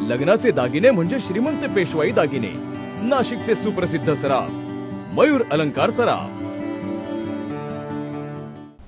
लग्नाचे दागिने म्हणजे श्रीमंत पेशवाई दागिने, नाशिकचे सुप्रसिद्ध सराफ मयूर अलंकार सराफ।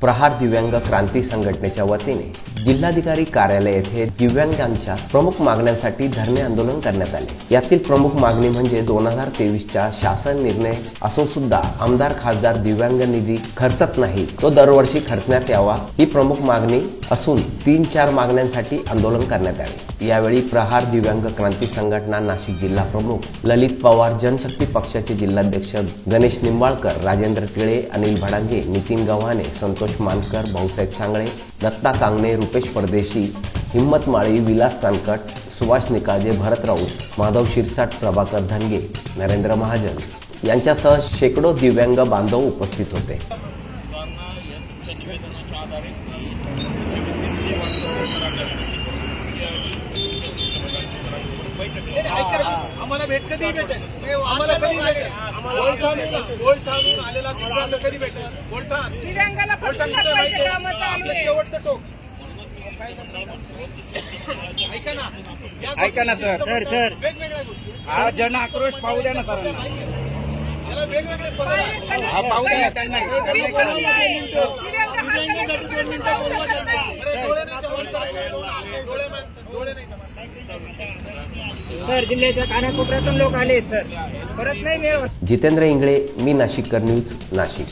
प्रहार दिव्यांग क्रांती संघटनेच्या वतीने जिल्हाधिकारी कार्यालय येथे दिव्यांगांच्या प्रमुख मागण्यांसाठी धरणे आंदोलन करण्यात आले। यातील प्रमुख मागणी म्हणजे 2023च्या शासन निर्णय असून सुद्धा आमदार खासदार दिव्यांग निधी खर्चत नाही, तो दरवर्षी खर्चण्यात यावा ही प्रमुख मागणी असून 3-4 मागण्यांसाठी आंदोलन करण्यात आले। यावेळी प्रहार दिव्यांग क्रांती संघटना नाशिक जिल्हा प्रमुख ललित पवार, जनशक्ती पक्षाचे जिल्हाध्यक्ष गणेश निंबाळकर, राजेंद्र टिळे, अनिल भडांगे, नितीन गव्हाणे, संतोष मानकर, भाऊसाहेब सांगळे, दत्ता कांगणे, रुपेश परदेशी, हिम्मत माळी, विलास कानकट, सुभाष निकाळजे, भरत राऊत, माधव शिरसाट, प्रभाकर धनगे, नरेंद्र महाजन यांच्यासह शेकडो दिव्यांग बांधव उपस्थित होते। आम्हाला भेट कधी भेटेल? आम्हाला कधी भेटेल? गोल्ठाणून आलेला दिव्यांग कधी भेटेल? गोल्ठाण दिव्यांगाला शेवटचं टोक। ऐका ना सर, वेगवेगळ्या गोष्टी हा जन आक्रोश पाहू द्या ना सरांना, याला वेगवेगळे हा पाहू द्या त्यांना। सर जिल्ह्याच्या कानाकोपऱ्यातून लोक आले सर, परत नाही मिळत। जितेंद्र इंगळे, मी नाशिककर न्यूज, नाशिक।